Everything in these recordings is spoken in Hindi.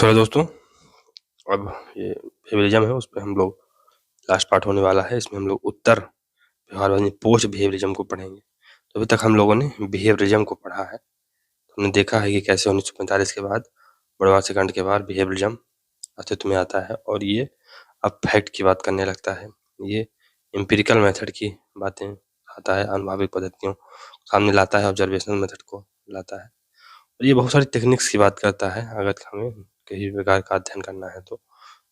तो है दोस्तों, अब ये बिहेवियरिज्म है, उस पे हम लोग लास्ट पार्ट होने वाला है। इसमें हम लोग उत्तर व्यवहार यानी पोस्ट बिहेवियरिज्म को पढ़ेंगे। तो अभी तक हम लोगों ने बिहेवियरिज्म को पढ़ा है। हमने देखा है कि कैसे 1945 के बाद बर्नवासी कांड के बाद बिहेवियरिज्म अस्तित्व में आता है और ये अब फैक्ट की बात करने लगता है। ये एम्पिरिकल मेथड की बातें आता है, अनुभविक पद्धतियों सामने लाता है, ऑब्जर्वेशनल मेथड को लाता है और ये बहुत सारी टेक्निक्स की बात करता है। अगर हमें किसी प्रकार का अध्ययन करना है तो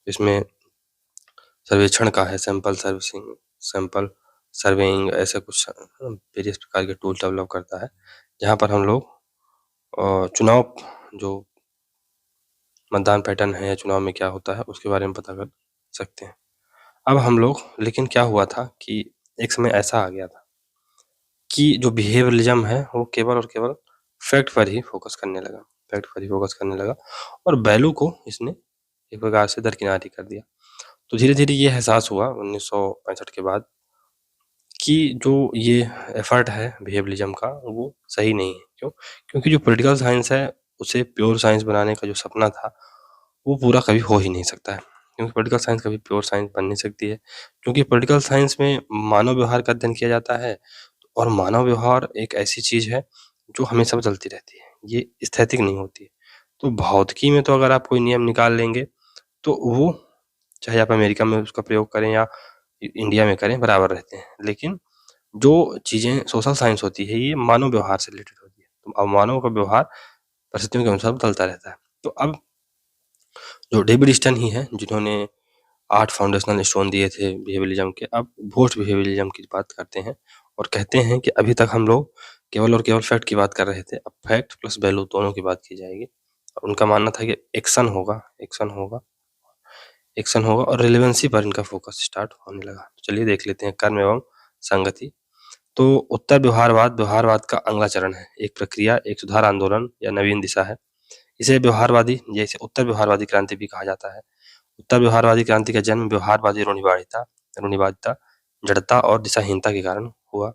इसमें सर्वेक्षण का है, सैंपल सर्वेइंग, ऐसे कुछ वेरियस प्रकार के टूल डेवलप करता है, जहाँ पर हम लोग चुनाव जो मतदान पैटर्न है या चुनाव में क्या होता है उसके बारे में पता कर सकते हैं। अब हम लोग, लेकिन क्या हुआ था कि एक समय ऐसा आ गया था कि जो बिहेवियरलिज्म है वो केवल और केवल फैक्ट पर ही फोकस करने लगा और वैल्यू को इसने एक प्रकार से दरकिनार ही कर दिया। तो धीरे-धीरे ये एहसास हुआ 1965 के बाद कि जो ये एफर्ट है बिहेवियरलिज्म का वो सही नहीं है। क्यों? क्योंकि जो पॉलिटिकल साइंस है उसे प्योर साइंस बनाने का जो सपना था वो पूरा कभी हो ही नहीं सकता है। क्योंकि पॉलिटिकल साइंस कभी प्योर साइंस बन नहीं सकती है। क्योंकि पॉलिटिकल साइंस में मानव व्यवहार का अध्ययन किया जाता है और मानव व्यवहार एक ऐसी चीज़ है जो हमेशा बदलती रहती है। ये स्थैतिक नहीं होती है। तो भौतिकी में तो अगर आप कोई नियम निकाल लेंगे तो वो चाहे आप अमेरिका में उसका प्रयोग करें या इंडिया में करें, बराबर रहते हैं। लेकिन जो चीज़ें सोशल साइंस होती है ये मानव व्यवहार से रिलेटेड होती है। तो अब मानव का व्यवहार परिस्थितियों के अनुसार बदलता रहता है। तो अब जो डेविड स्टन ही है जिन्होंने 8 फाउंडेशनल स्टोन दिए थे बिहेवियरलिज्म के, अब पोस्ट बिहेवियरलिज्म की बात करते हैं और कहते हैं कि अभी तक हम लोग केवल और केवल फैक्ट की बात कर रहे थे, अब फैक्ट प्लस वैल्यू दोनों की बात की जाएगी। और उनका मानना था कि एक्शन होगा और रिलेवेंसी पर इनका फोकस स्टार्ट होने लगा। तो चलिए देख लेते हैं कर्म एवं संगति। तो उत्तर व्यवहारवाद का अगला चरण है। एक प्रक्रिया, एक सुधार आंदोलन या नवीन दिशा है। इसे व्यवहारवादी, जैसे उत्तर व्यवहारवादी क्रांति भी कहा जाता है। उत्तर व्यवहारवादी क्रांति का जन्म व्यवहारवादी रूढ़िवादिता, जड़ता और दिशाहीनता के कारण हुआ।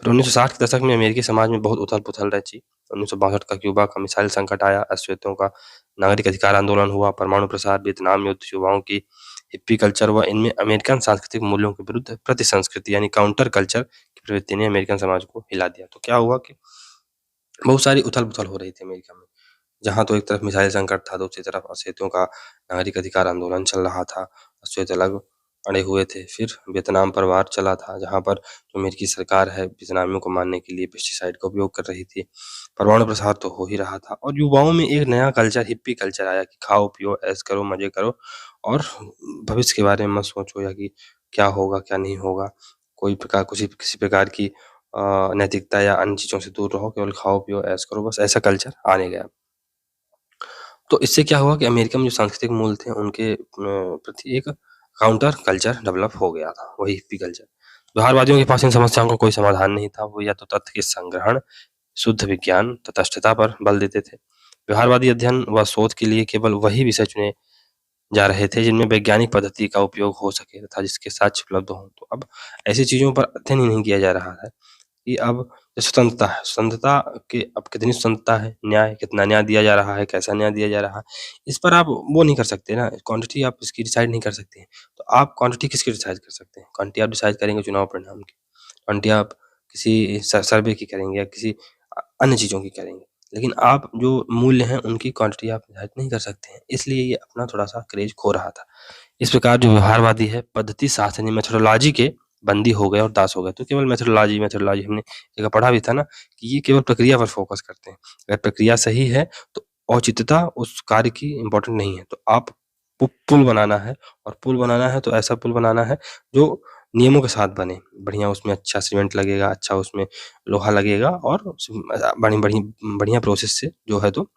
फिर 1960 के दशक में अमेरिकी समाज में बहुत उथल-पुथल रची। 1962 का क्यूबा का मिसाइल संकट आया, अश्वेतों का नागरिक अधिकार आंदोलन हुआ, परमाणु प्रसार, वियतनाम युद्ध, युवाओं की हिप्पी कल्चर हुआ। इनमें अमेरिकन सांस्कृतिक मूल्यों के विरुद्ध प्रति संस्कृति यानी काउंटर कल्चर की प्रवृत्ति ने अमेरिकन समाज को हिला दिया। तो क्या हुआ कि बहुत सारी उथल-पुथल हो रही थी अमेरिका में। जहाँ तो एक तरफ मिसाइल संकट था, दूसरी तरफ अश्वेतों का नागरिक अधिकार आंदोलन चल रहा था। अश्वेत अलग अड़े हुए थे। फिर वियतनाम पर वार चला था, जहाँ पर जो अमेरिकी सरकार है वियतनामियों को मारने के लिए पेस्टिसाइड का उपयोग कर रही थी। परमाणु प्रसार तो हो ही रहा था और युवाओं में एक नया कल्चर, हिप्पी कल्चर आया कि खाओ पियो ऐश करो, मजे करो और भविष्य के बारे में मत सोचो या कि क्या होगा क्या नहीं होगा। किसी प्रकार की नैतिकता या अन्य चीज़ों से दूर रहो, केवल खाओ पियो ऐश करो, बस ऐसा कल्चर आने गया। तो इससे क्या हुआ कि अमेरिका में जो सांस्कृतिक मूल थे उनके प्रति एक काउंटर कल्चर डेवलप हो गया था, वही हिप्पी कल्चर। व्यवहारवादियों के पास इन समस्याओं का कोई समाधान नहीं था। वो या तो तथ्य के संग्रहण, शुद्ध विज्ञान, तटस्थता पर बल देते थे। व्यवहारवादी अध्ययन व शोध के लिए केवल वही विषय चुने जा रहे थे जिनमें वैज्ञानिक पद्धति का उपयोग हो सके तथा जिसके साक्ष्य उपलब्ध हों। तो अब ऐसी चीज़ों पर अध्ययन ही नहीं किया जा रहा है कि अब जो स्वतंत्रता है, स्वतंत्रता के अब कितनी स्वतंत्रता है, न्याय कितना न्याय दिया जा रहा है, कैसा न्याय दिया जा रहा है, इस पर आप वो नहीं कर सकते ना, क्वांटिटी आप इसकी डिसाइड नहीं कर सकते हैं। तो आप क्वांटिटी किसकी डिसाइड कर सकते हैं? क्वांटिटी आप डिसाइड करेंगे चुनाव परिणाम की, क्वांटिटी आप किसी सर्वे की करेंगे या किसी अन्य चीज़ों की करेंगे। लेकिन आप जो मूल्य हैं उनकी क्वांटिटी आप डिसाइड नहीं कर सकते हैं। इसलिए ये अपना थोड़ा-सा क्रेज़ खो रहा था। इस प्रकार जो व्यवहारवादी है पद्धति शास्त्र यानी मेथोडोलॉजी के बंदी हो गए और दास हो गए। तो केवल मेथोडोलॉजी हमने जगह पढ़ा भी था ना कि ये केवल प्रक्रिया पर फोकस करते हैं। अगर प्रक्रिया सही है तो औचित्यता उस कार्य की इम्पोर्टेंट नहीं है। तो आप पुल बनाना है और पुल बनाना है तो ऐसा पुल बनाना है जो नियमों के साथ बने। बढ़िया उसमें अच्छा सीमेंट लगेगा, अच्छा उसमें लोहा लगेगा और बढ़िया प्रोसेस से जो है तो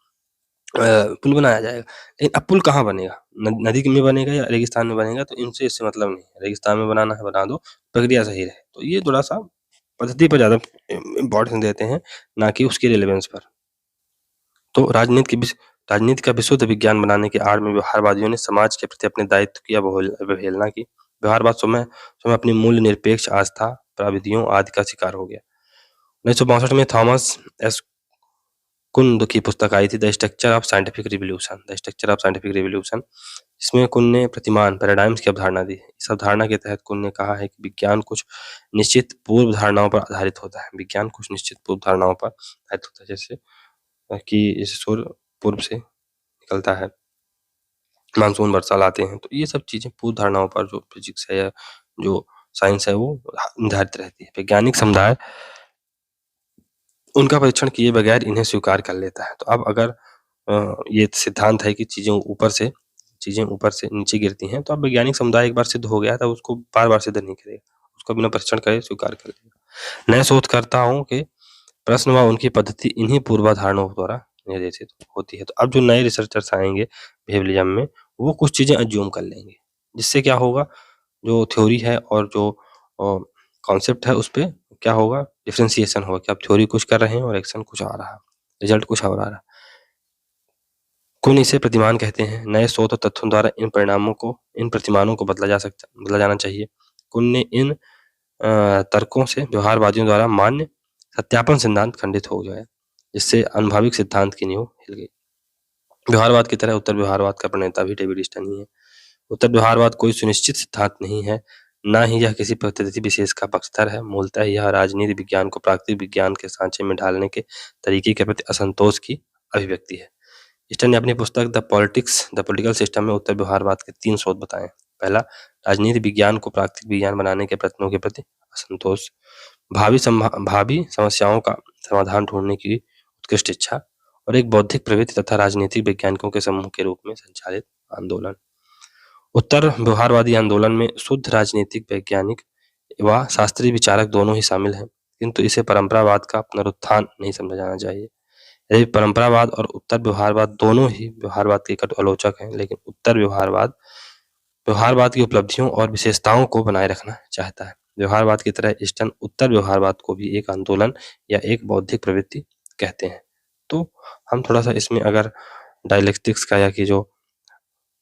पुल बनाया जाएगा। लेकिन अब पुल कहाँ बनेगा? नदी में बनेगा या रेगिस्तान में बनेगा, तो इनसे इससे मतलब नहीं है। रेगिस्तान में बनाना है बना दो, प्रक्रिया सही रहे। तो ये थोड़ा-सा पद्धति पर ज़्यादा इम्पोर्टेंस देते हैं, ना कि उसकी रिलेवेंस पर। तो राजनीति का विशुद्ध विज्ञान बनाने की आड़ में व्यवहारवादियों ने समाज के प्रति अपने दायित्व की अवहेलना की। व्यवहारवाद स्वयं अपनी मूल्य निरपेक्ष आस्था, प्रविधियों आदि का शिकार हो गया। 1962 में थॉमस एस कुन की पुस्तक आई थी the structure of scientific revolution. इसमें कुन ने प्रतिमान पैराडाइम्स की अवधारणा दी। इस अवधारणा के तहत कुन ने कहा है कि विज्ञान कुछ निश्चित पूर्व धारणाओं पर आधारित होता है। विज्ञान कुछ निश्चित पूर्व धारणाओं पर आधारित होता है, जैसे कि सूर्य पूर्व से निकलता है, मानसून वर्षा लाते हैं, तो ये सब चीजें पूर्व धारणाओं पर जो फिजिक्स है या जो साइंस है वो निर्धारित रहती है। वैज्ञानिक समुदाय उनका परीक्षण किए बगैर इन्हें स्वीकार कर लेता है। तो अब अगर ये सिद्धांत है कि चीजें ऊपर से नीचे गिरती हैं, तो अब वैज्ञानिक समुदाय एक बार सिद्ध हो गया है, तब उसको बार-बार सिद्ध नहीं करेगा, उसको बिना परीक्षण करे स्वीकार कर लेगा। नए शोधकर्ताओं के प्रश्न व उनकी पद्धति इन्हीं पूर्वाधारणों द्वारा निर्देशित होती है। तो अब जो नए रिसर्चर्स आएंगे बिहेवियरिज्म में, वो कुछ चीजें अज्यूम कर लेंगे, जिससे क्या होगा, जो थ्योरी है और जो कॉन्सेप्ट है उस पे क्या होगा, डिफरेंशिएशन होगा कि आप थ्योरी कुछ कर रहे हैं और एक्शन कुछ आ रहा है, रिजल्ट कुछ और आ रहा है। कुन इसे प्रतिमान कहते हैं। नए शोध और तथ्यों द्वारा इन प्रतिमानों को बदला जाना चाहिए। कुन ने इन तर्कों से व्यवहारवादियों द्वारा मान्य सत्यापन सिद्धांत खंडित हो गया, जिससे अनुभविक सिद्धांत की नींव हिल गई। व्यवहारवाद की तरह उत्तर व्यवहारवाद का प्रणेता भी डेविड स्टर्न ही है। उत्तर व्यवहारवाद कोई सुनिश्चित सिद्धांत नहीं है, ना ही यह किसी पद्धति विशेष का पक्षधर है। मूलतः यह राजनीति विज्ञान को प्राकृतिक विज्ञान के सांचे में ढालने के तरीके के प्रति असंतोष की अभिव्यक्ति है। स्टर्न ने अपनी पुस्तक द पॉलिटिकल सिस्टम में उत्तर व्यवहारवाद के 3 स्रोत बताए। पहला, राजनीति विज्ञान को प्राकृतिक विज्ञान बनाने के प्रयत्नों के प्रति असंतोष, भावी समस्याओं का समाधान ढूंढने की उत्कृष्ट इच्छा और एक बौद्धिक प्रवृत्ति तथा राजनीतिक वैज्ञानिकों के समूह के रूप में संचालित आंदोलन। उत्तर व्यवहारवादी आंदोलन में शुद्ध राजनीतिक वैज्ञानिक व शास्त्रीय विचारक दोनों ही शामिल हैं, किंतु इसे परंपरावाद का पुनरुत्थान नहीं समझा जाना चाहिए। यदि परंपरावाद और उत्तर व्यवहारवाद दोनों ही व्यवहारवाद के कटु आलोचक हैं, लेकिन उत्तर व्यवहारवाद की उपलब्धियों और विशेषताओं को बनाए रखना चाहता है। व्यवहारवाद की तरह स्टर्न उत्तर व्यवहारवाद को भी एक आंदोलन या एक बौद्धिक प्रवृत्ति कहते हैं। तो हम थोड़ा सा इसमें अगर डायलेक्टिक्स का या कि जो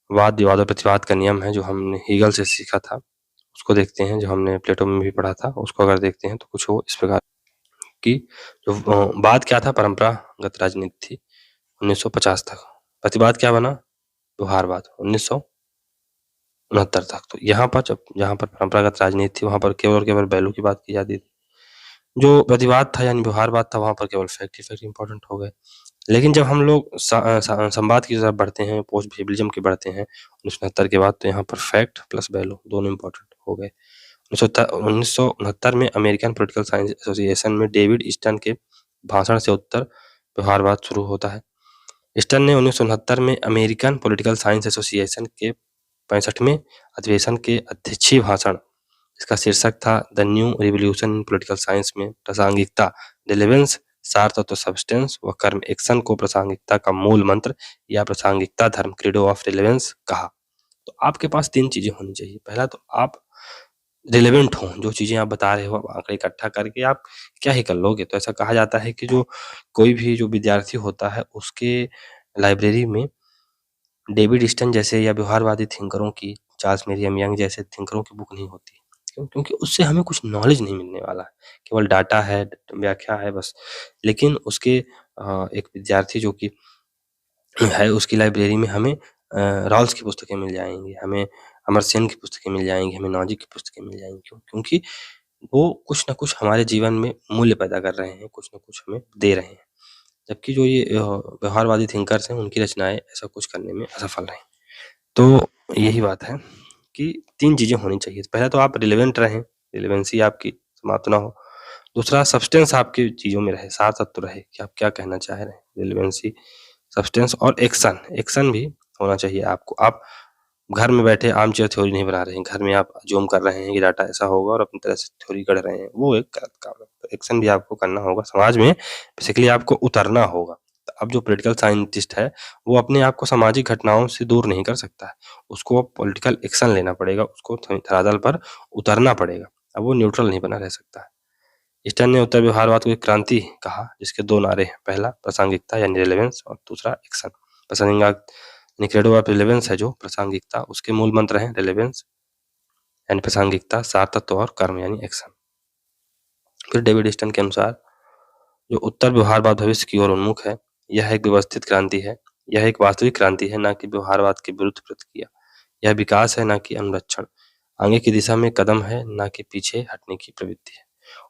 वाद विवाद और प्रतिवाद का नियम है जो हमने हीगल से सीखा था, उसको देखते हैं, जो हमने प्लेटो में भी पढ़ा था, उसको अगर देखते हैं तो कुछ वो इस प्रकार की जो वाद क्या था, परंपरागत राजनीति थी 1950 तक। प्रतिवाद क्या बना, व्यवहारवाद 1969 तक। तो यहाँ पर जहाँ पर परंपरागत राजनीति थी वहाँ पर केवल और केवल वैल्यू की बात की जाती थी। जो प्रतिवाद था यानी व्यवहारवाद था, वहाँ पर केवल फैक्ट ही फैक्ट इंपॉर्टेंट हो गए। लेकिन जब हम लोग संवाद की तरफ बढ़ते हैं, पोस्ट बिहेवियरिज्म की बढ़ते हैं 1969 के बाद, तो यहाँ पर फैक्ट प्लस वैल्यू दोनों इंपॉर्टेंट हो गए। 1969 में अमेरिकन पॉलिटिकल साइंस एसोसिएशन में डेविड स्टर्न के भाषण से उत्तर व्यवहारवाद शुरू होता है। स्टर्न ने 1969 में अमेरिकन पॉलिटिकल साइंस एसोसिएशन के 65वें अधिवेशन के अध्यक्षीय भाषण, इसका शीर्षक था the new revolution in political science में प्रासंगिकता, रिलेवेंस, सार तत्व, सब्सटेंस व कर्म एक्शन को प्रासंगिकता का मूल मंत्र या प्रासंगिकता धर्म, क्रीडो ऑफ रिलेवेंस कहा। तो आपके पास 3 चीजें होनी चाहिए। पहला तो आप रिलेवेंट हो, जो चीजें आप बता रहे हो आंकड़े इकट्ठा करके आप क्या ही कर लोगे। तो ऐसा कहा जाता है कि जो कोई भी जो विद्यार्थी होता है उसके लाइब्रेरी में डेविड स्टर्न जैसे या व्यवहारवादी थिंकरों की, चार्ल्स मेरियम यंग जैसे थिंकरों की बुक नहीं होती। क्यों? क्योंकि उससे हमें कुछ नॉलेज नहीं मिलने वाला है, केवल डाटा है, व्याख्या है बस। लेकिन उसके एक विद्यार्थी जो कि है उसकी लाइब्रेरी में हमें रॉल्स की पुस्तकें मिल जाएंगी, हमें अमर्त्य सेन की पुस्तकें मिल जाएंगी, हमें नॉजिक की पुस्तकें मिल जाएंगी। क्यों? क्योंकि वो कुछ ना कुछ हमारे जीवन में मूल्य पैदा कर रहे हैं, कुछ ना कुछ हमें दे रहे हैं। जबकि जो ये व्यवहारवादी थिंकर्स हैं उनकी रचनाएं ऐसा कुछ करने में असफल रहीं। तो यही बात है कि 3 चीजें होनी चाहिए। पहला तो आप रिलेवेंट रहें, रिलेवेंसी आपकी समाप्त ना हो। दूसरा, सब्सटेंस आपकी चीजों में रहे, सार तत्व रहे कि आप क्या कहना चाह रहे हैं, रिलेवेंसी, सब्सटेंस और एक्शन भी होना चाहिए आपको। आप घर में बैठे आर्मचेयर थ्योरी नहीं बना रहे हैं, घर में आप अज्यूम कर रहे हैं कि डाटा ऐसा होगा और अपनी तरह से थ्योरी गढ़ रहे हैं, वो एक गलत काम है। तो एक्शन भी आपको करना होगा, समाज में बेसिकली आपको उतरना होगा। तो अब जो पॉलिटिकल साइंटिस्ट है वो अपने आप को सामाजिक घटनाओं से दूर नहीं कर सकता है, उसको पॉलिटिकल एक्शन लेना पड़ेगा, उसको धरातल पर उतरना पड़ेगा। अब वो न्यूट्रल नहीं बना रह सकता है। स्टर्न ने उत्तर व्यवहारवाद को एक क्रांति कहा, जिसके 2 नारे हैं। पहला प्रासंगिकता यानी रिलेवेंस और दूसरा एक्शन। प्रासंगिकता क्रेडो ऑफ रिलेवेंस है जो प्रासंगिकता, उसके मूल मंत्र हैं रिलेवेंस यानी प्रासंगिकता, सार तत्व और कर्म यानी एक्शन। फिर डेविड स्टर्न के अनुसार जो उत्तर व्यवहारवाद भविष्य की ओर उन्मुख है, यह एक व्यवस्थित क्रांति है, यह एक वास्तविक क्रांति है, ना कि व्यवहारवाद के विरुद्ध प्रतिक्रिया। यह विकास है, ना कि अनुरक्षण। आगे की दिशा में कदम है, ना कि पीछे हटने की प्रवृत्ति है।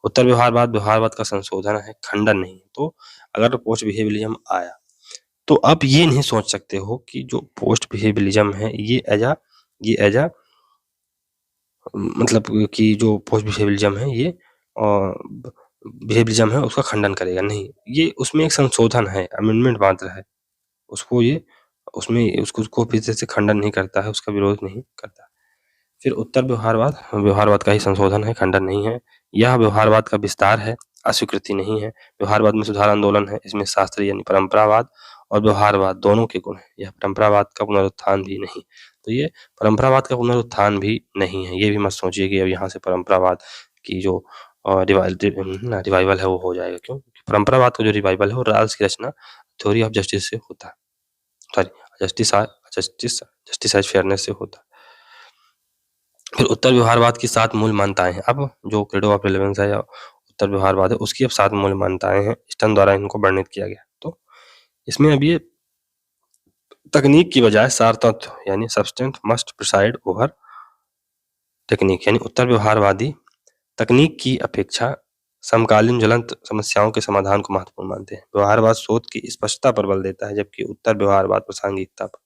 उत्तर व्यवहारवाद का संशोधन है, खंडन नहीं। तो अगर पोस्ट बिहेवियरिज्म आया तो आप ये नहीं सोच सकते हो कि जो पोस्ट बिहेवियरिज्म है ये एज अ मतलब कि जो पोस्ट बिहेवियरिज्म है ये बिहेवियरिज्म है उसका खंडन करेगा, नहीं। ये उसमें एक संशोधन है, अमेंडमेंट मात्र है। उसको ये उसमें उसको फिर से खंडन नहीं करता है, उसका विरोध नहीं करता। फिर उत्तर व्यवहारवाद का ही संशोधन है, खंडन नहीं है। यह व्यवहारवाद का विस्तार है, अस्वीकृति नहीं है। व्यवहारवाद में सुधार आंदोलन है, इसमें शास्त्रीय यानी परंपरावाद और व्यवहारवाद दोनों के गुण हैं। यह परंपरावाद का पुनरुत्थान भी नहीं। तो ये परंपरावाद का पुनरुत्थान भी नहीं है। ये भी मत सोचिए कि अब यहाँ से परंपरावाद की जो रिवाइवल है वो हो जाएगा। क्यों? परंपरावाद का जो रिवाइवल है वो राल्स की रचना थ्योरी ऑफ जस्टिस से होता है, सॉरी जस्टिस फेयरनेस से होता है। फिर उत्तर व्यवहारवाद की 7 मूल मान्यताएं हैं। अब जो क्रेडो ऑफ रेलेवेंस है या उत्तर व्यवहारवाद है उसकी अब 7 मूल मान्यताएं हैं। स्टर्न द्वारा इनको वर्णित किया गया। तो इसमें अब ये तकनीक की बजाय सार तत्व यानी substance must preside over technique, यानी उत्तर व्यवहारवादी तकनीक की अपेक्षा समकालीन ज्वलंत समस्याओं के समाधान को महत्वपूर्ण मानते हैं। व्यवहारवाद शोध की स्पष्टता पर बल देता है, जबकि उत्तर व्यवहारवाद प्रासंगिकता पर।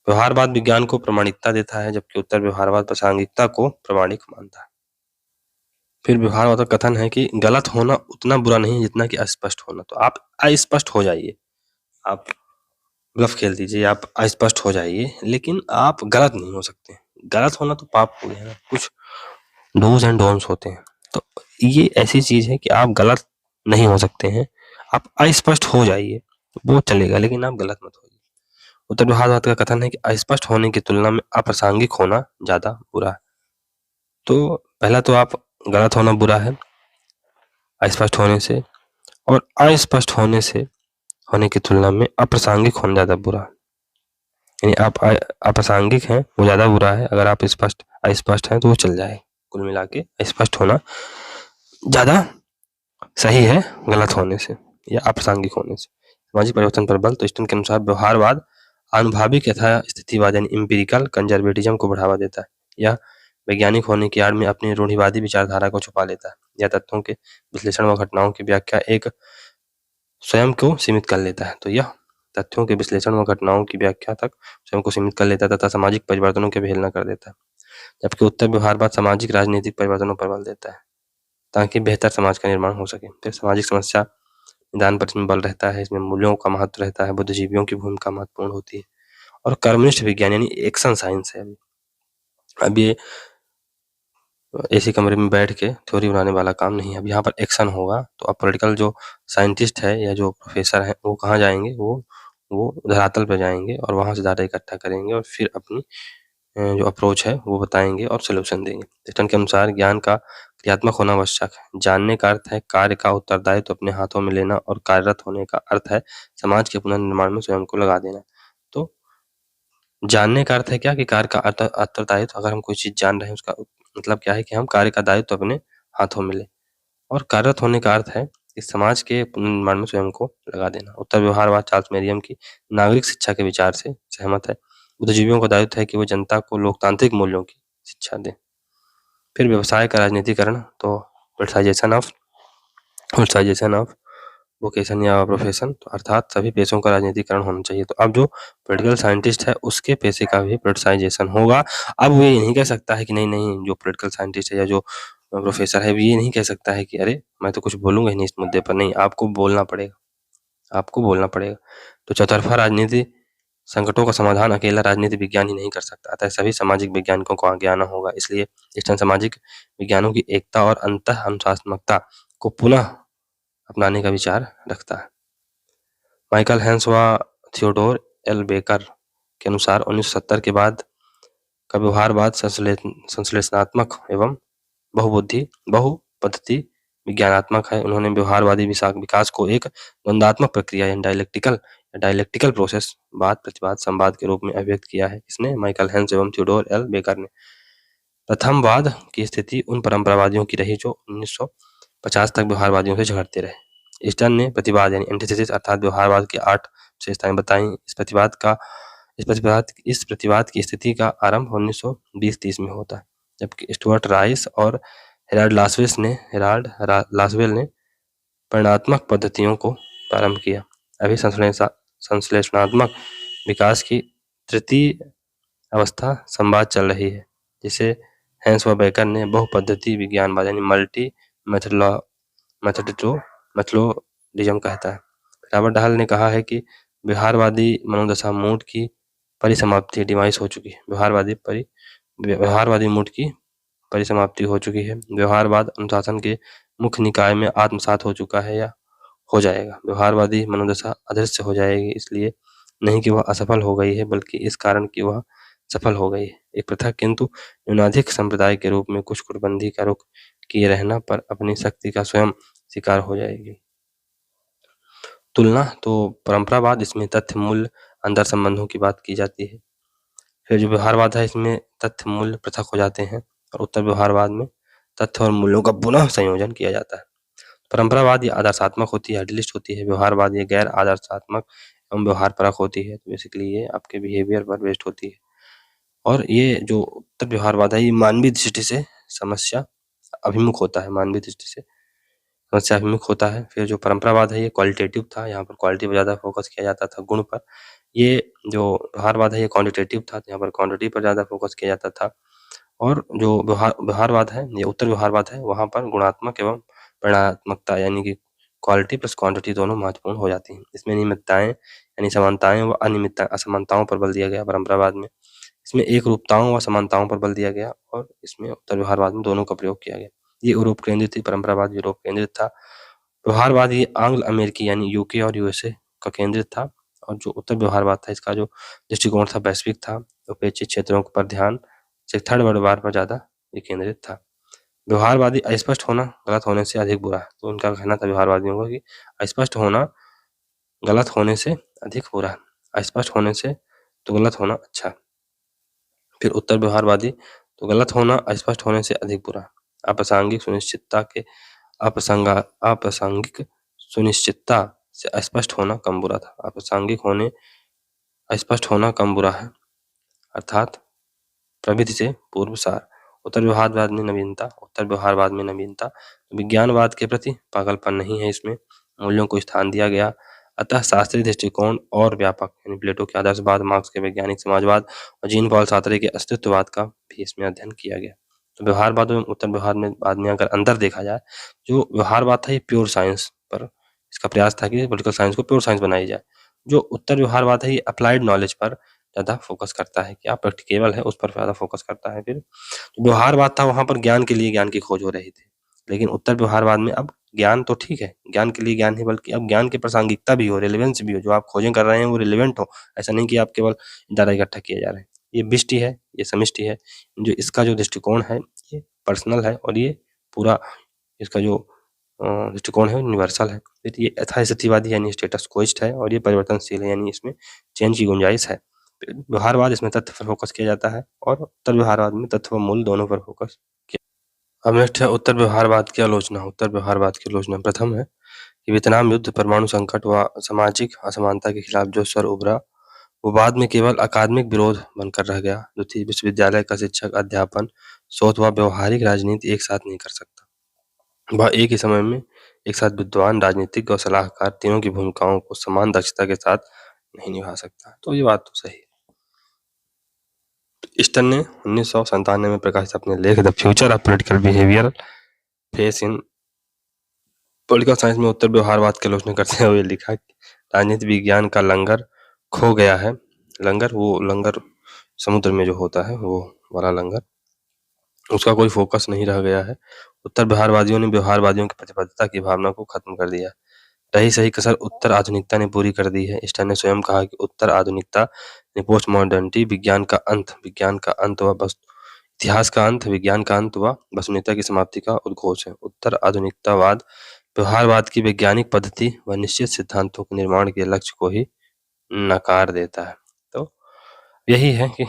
व्यवहारवाद विज्ञान को प्रामाणिकता देता है, जबकि उत्तर व्यवहारवाद प्रासंगिकता को प्रामाणिक मानता है। फिर व्यवहारवाद का कथन है कि गलत होना उतना बुरा नहीं जितना कि अस्पष्ट होना। तो आप अस्पष्ट हो जाइए, आप ब्लफ खेल दीजिए, आप अस्पष्ट हो जाइए, लेकिन आप गलत नहीं हो सकते। गलत होना तो पाप हो गया ना, कुछ डूज एंड डोंट्स होते हैं। तो ये ऐसी चीज है कि आप गलत नहीं हो सकते हैं, आप अस्पष्ट हो जाइए वो चलेगा, लेकिन आप गलत मत होइए। उत्तर व्यवहारवाद का कथन है कि अस्पष्ट होने की तुलना में अप्रासंगिक होना ज्यादा बुरा है। तो पहला तो आप गलत होना बुरा है अस्पष्ट होने से, और अस्पष्ट होने की तुलना में अप्रासंगिक होना ज्यादा बुरा है। यानी आप अप्रासंगिक हैं वो ज्यादा बुरा है, अगर आप अस्पष्ट हैं तो वो चल जाए। कुल मिला के स्पष्ट होना ज्यादा सही है गलत होने से या अप्रासंगिक होने से। सामाजिक परिवर्तन पर बल। तो स्टर्न के अनुसार व्यवहारवाद आनुभविक यथा स्थितिवाद यानी एम्पिरिकल कंजर्वेटिज्म को बढ़ावा देता है। यह वैज्ञानिक होने की आड़ में अपनी रूढ़िवादी विचारधारा को छुपा लेता है। यह तथ्यों के विश्लेषण व घटनाओं की व्याख्या एक स्वयं को सीमित कर लेता है। तो यह तथ्यों के विश्लेषण व घटनाओं की व्याख्या तक स्वयं को सीमित कर लेता है तथा सामाजिक परिवर्तनों की अवहेलना कर देता है। जबकि उत्तर व्यवहारवाद सामाजिक राजनीतिक परिवर्तनों पर बल देता है ताकि बेहतर समाज का निर्माण हो सके। फिर सामाजिक समस्या निदान पर इसमें बल रहता है, इसमें मूल्यों का महत्व रहता है, बुद्धिजीवियों की भूमिका महत्वपूर्ण होती है, और कर्मनिष्ठ विज्ञान यानी एक्शन साइंस है। अब ये ऐसे कमरे में बैठ के थ्योरी बनाने वाला काम नहीं है, अब यहाँ पर एक्शन होगा। तो अब पॉलिटिकल जो साइंटिस्ट है या जो प्रोफेसर है वो कहाँ जाएंगे, वो धरातल पर जाएंगे और वहां से डाटा इकट्ठा करेंगे और फिर अपनी जो अप्रोच है वो बताएंगे और सोल्यूशन देंगे। स्टर्न के अनुसार ज्ञान का क्रियात्मक होना आवश्यक है। जानने का अर्थ है कार्य का उत्तरदायित्व तो अपने हाथों में लेना, और कार्यरत होने का अर्थ है समाज के पुनर्निर्माण में स्वयं को लगा देना। तो जानने का अर्थ है क्या कि कार्य का उत्तरदायित्व, अगर हम कोई चीज जान रहे हैं उसका मतलब क्या है कि हम कार्य का दायित्व अपने हाथों में लें, और कार्यरत होने का अर्थ है कि समाज के पुनर्निर्माण में स्वयं को लगा देना। उत्तर व्यवहारवाद चार्ल्स मेरियम की नागरिक शिक्षा के विचार से सहमत है। बुद्धिजीवियों का दायित्व है कि वो जनता को लोकतांत्रिक मूल्यों की शिक्षा दें। फिर व्यवसाय का राजनीतिकरण। तो पोलिटिसाइजेशन ऑफ वोकेशन या प्रोफेशन, तो अर्थात सभी पेशों का राजनीतिकरण होना चाहिए। तो अब जो पॉलिटिकल साइंटिस्ट है उसके पेशे का भी पोलिटिसाइजेशन होगा। अब वो ये नहीं कह सकता है कि नहीं जो पॉलिटिकल साइंटिस्ट है या जो प्रोफेसर है ये नहीं कह सकता है कि अरे मैं तो कुछ बोलूंगा ही नहीं इस मुद्दे पर। नहीं, आपको बोलना पड़ेगा। तो चौतरफा राजनीति संकटों का समाधान अकेला राजनीति विज्ञान ही नहीं कर सकता, अतः सभी सामाजिक वैज्ञानिकों को आगे आना होगा। इसलिए स्टर्न सामाजिक विज्ञानों की एकता और अंतः अनुशासनात्मकता को पुनः अपनाने का विचार रखता है। माइकल हेंस व थियोडोर एल बेकर के अनुसार 1970 के बाद का व्यवहारवाद संश्लेषणात्मक एवं बहुपद्धति विज्ञानात्मक है। उन्होंने व्यवहारवादी विकास को एक द्वंद्वात्मक प्रक्रिया यानी डायलेक्टिकल प्रोसेस वाद प्रतिवाद संवाद के रूप में अभिव्यक्त किया है। इसने माइकल हेंस एवं थियोडोर एल बेकर ने प्रथमवाद की स्थिति उन परंपरावादियों की रही जो 1950 तक व्यवहारवादियों से झगड़ते रहे। ईस्टर्न ने प्रतिवाद यानी एंटीथेसिस अर्थात व्यवहारवाद की 8 विशेषताएं बताई। इस प्रतिवाद की स्थिति का आरंभ 1920-30 में होता है, जबकि स्टुअर्ट राइस और हेराल्ड लासवेल ने परिणात्मक पद्धतियों को प्रारंभ किया। अभी संश्लेषणात्मक विकास की तृतीय अवस्था संवाद चल रही है, जिसे हैंस व बेकर ने बहुपद्धति विज्ञानवाद यानी मल्टी मेथोडिज्म कहता है। रॉबर्ट हल ने कहा है कि व्यवहारवादी मनोदशा मूड की परिसमाप्ति डिवाइस हो चुकी है। व्यवहारवादी मूड की परिसमाप्ति हो चुकी है। व्यवहारवाद अनुशासन के मुख्य निकाय में आत्मसात हो चुका है या हो जाएगा। व्यवहारवादी मनोदशा अदृश्य हो जाएगी, इसलिए नहीं कि वह असफल हो गई है, बल्कि इस कारण कि वह सफल हो गई है। एक पृथक किंतु न्यूनाधिक संप्रदाय के रूप में कुछ कुटबंदी का रुख किए रहना पर अपनी शक्ति का स्वयं शिकार हो जाएगी। तुलना तो परंपरावाद, इसमें तथ्य मूल्य अंतर संबंधों की बात की जाती है। फिर जो व्यवहारवाद है, इसमें तथ्य मूल्य पृथक हो जाते हैं, और उत्तर व्यवहारवाद में तथ्य और मूल्यों का पुनः संयोजन किया जाता है। परंपरावाद ये आदर्शात्मक होती है, आइडियलिस्ट होती है। व्यवहारवाद ये गैर आदर्शात्मक एवं व्यवहार परक होती है। तो बेसिकली ये आपके बिहेवियर पर बेस्ड होती है। और ये जो उत्तर व्यवहारवाद है, ये मानवीय दृष्टि से समस्या अभिमुख होता है, मानवीय दृष्टि से समस्या अभिमुख होता है। फिर जो परंपरावाद है, ये क्वालिटेटिव था, यहाँ पर क्वालिटी पर ज़्यादा फोकस किया जाता था, गुण पर। ये जो व्यवहारवाद है, ये क्वांटिटेटिव था, यहाँ पर क्वांटिटी पर ज़्यादा फोकस किया जाता था। और जो व्यवहारवाद है, ये उत्तर व्यवहारवाद है, वहाँ पर गुणात्मक एवं परिणात्मकता यानी कि क्वालिटी प्लस क्वांटिटी दोनों महत्वपूर्ण हो जाती हैं। इसमें नियमितताएं यानी समानताएं व असमानताओं पर बल दिया गया परंपरावाद में। इसमें एकरूपताओं व समानताओं पर बल दिया गया, और इसमें उत्तर व्यवहारवाद में दोनों का प्रयोग किया गया। ये यूरोप केंद्रित थी, परंपरावाद यूरोप केंद्रित था। व्यवहारवाद ये आंग्ल अमेरिकी यानी यूके और यूएसए का केंद्रित था। और जो उत्तर व्यवहारवाद था, इसका जो दृष्टिकोण था वैश्विक था, उपेक्षित क्षेत्रों पर ध्यान से थर्ड वर्ल्ड वार पर ज़्यादा ये केंद्रित था। व्यवहारवादी अस्पष्ट होना गलत होने से अधिक बुरा है। तो उनका कहना था व्यवहारवादियों का कि अस्पष्ट होना गलत होने से अधिक बुरा है, अस्पष्ट होने से तो गलत होना अच्छा। फिर उत्तर व्यवहारवादी तो गलत होना अस्पष्ट होने से अधिक बुरा। अप्रासंगिक सुनिश्चितता से अस्पष्ट होना कम बुरा था। अस्पष्ट होना कम बुरा है, अर्थात प्रविधि से पूर्व सार। उत्तर व्यवहारवाद में नवीनता विज्ञानवाद के प्रति पागलपन नहीं है, इसमें मूल्यों को स्थान दिया गया। अतः शास्त्रीय दृष्टिकोण और व्यापक यानी प्लेटो के आदर्शवाद, मार्क्स के वैज्ञानिक समाजवाद और जीन पॉल सार्त्रे के अस्तित्ववाद का भी इसमें अध्ययन किया गया। तो व्यवहारवाद और उत्तर व्यवहारवाद में अगर अंतर देखा जाए, जो व्यवहारवाद था ये प्योर साइंस पर इसका प्रयास था कि पॉलिटिकल साइंस को प्योर साइंस बनाई जाए। जो उत्तर व्यवहारवाद है, ये अप्लाइड नॉलेज पर ज़्यादा फोकस करता है, क्या प्रैक्टिकेबल है उस पर ज़्यादा फोकस करता है। फिर व्यवहारवाद था, वहाँ पर ज्ञान के लिए ज्ञान की खोज हो रही थी। लेकिन उत्तर व्यवहारवाद में अब ज्ञान तो ठीक है, ज्ञान के लिए ज्ञान है, बल्कि अब ज्ञान की प्रासंगिकता भी हो, रिलेवेंस भी हो, जो आप खोजें कर रहे हैं वो रिलेवेंट हो। ऐसा नहीं कि आप केवल डाटा इकट्ठा किए जा रहे हैं। ये बिष्टि है, ये समष्टि है। जो इसका जो दृष्टिकोण है ये पर्सनल है, और ये पूरा इसका जो दृष्टिकोण है यूनिवर्सल है। फिर ये यथास्थितिवादी यानी स्टेटस कोइस्ट है, और ये परिवर्तनशील है यानी इसमें चेंज की गुंजाइश है। व्यवहारवाद इसमें तथ्य पर फोकस किया जाता है, और उत्तर व्यवहारवाद में तथ्य व मूल दोनों पर फोकस किया। अब नेक्स्ट है उत्तर व्यवहारवाद की आलोचना। उत्तर व्यवहारवाद की आलोचना प्रथम है कि वियतनाम युद्ध, परमाणु संकट व सामाजिक असमानता के खिलाफ जो स्वर उभरा, वो बाद में केवल अकादमिक विरोध बनकर रह गया। द्वितीय, विश्वविद्यालय का शिक्षक अध्यापन, शोध व व्यवहारिक राजनीति एक साथ नहीं कर सकता। वह एक ही समय में एक साथ विद्वान, राजनीतिज्ञ और सलाहकार तीनों की भूमिकाओं को समान दक्षता के साथ नहीं निभा सकता। तो ये बात तो सही है। ईस्टन ने 1997 में प्रकाशित अपने लेख the future of political behaviour face in political science में उत्तर व्यवहारवाद की आलोचना करते हुए लिखा कि राजनीति विज्ञान का लंगर खो गया है। लंगर समुद्र में जो होता है वो वाला लंगर, उसका कोई फोकस नहीं रह गया है। उत्तर व्यवहारवादियों ने व्यवहारवादियों की प्रतिबद्धता की भावना को खत्म कर दिया। रही सही कसर उत्तर आधुनिकता ने पूरी कर दी है। ईस्टन ने स्वयं कहा कि उत्तर आधुनिकता पोस्ट मॉडर्निटी विज्ञान का अंत व इतिहास का अंत, विज्ञान का अंत व वस्तुनिष्ठता की समाप्ति का उद्घोष है। उत्तर आधुनिकतावाद व्यवहारवाद की वैज्ञानिक पद्धति व निश्चित सिद्धांतों के निर्माण के लक्ष्य को ही नकार देता है। तो यही है कि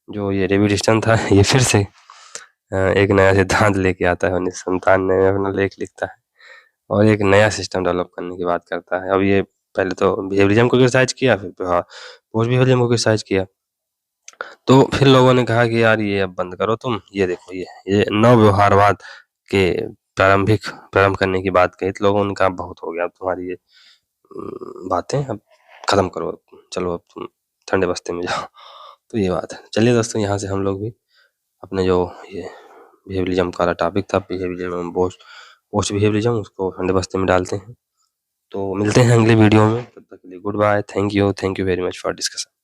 जो ये रेविडिस्टन था, ये फिर से एक नया सिद्धांत लेके आता है। 1997 में अपना लेख लिखता है, और एक नया सिस्टम डेवलप करने की बात करता है। अब ये पहले तो बिहेवियरिज्म को क्रिटिसाइज़ किया, फिर पोस्ट बिहेवियरिज्म को क्रिटिसाइज़ किया। तो फिर लोगों ने कहा कि यार ये अब बंद करो तुम, ये देखो ये नव-व्यवहारवाद के प्रारंभ करने की बात कही, तो लोगों ने कहा बहुत हो गया अब तुम्हारी ये बातें, अब खत्म करो, चलो अब तुम ठंडे बस्ते में जाओ। तो ये बात है। चलिए दोस्तों, यहाँ से हम लोग भी अपने जो ये बिहेवियरिज्म का टॉपिक था, बिहेवियरिज्म पोस्ट बिहेवियरिज्म, उसको ठंडे बस्ते में डालते हैं। तो मिलते हैं अगले वीडियो में, तब तक के लिए good bye, thank you very much for discussion.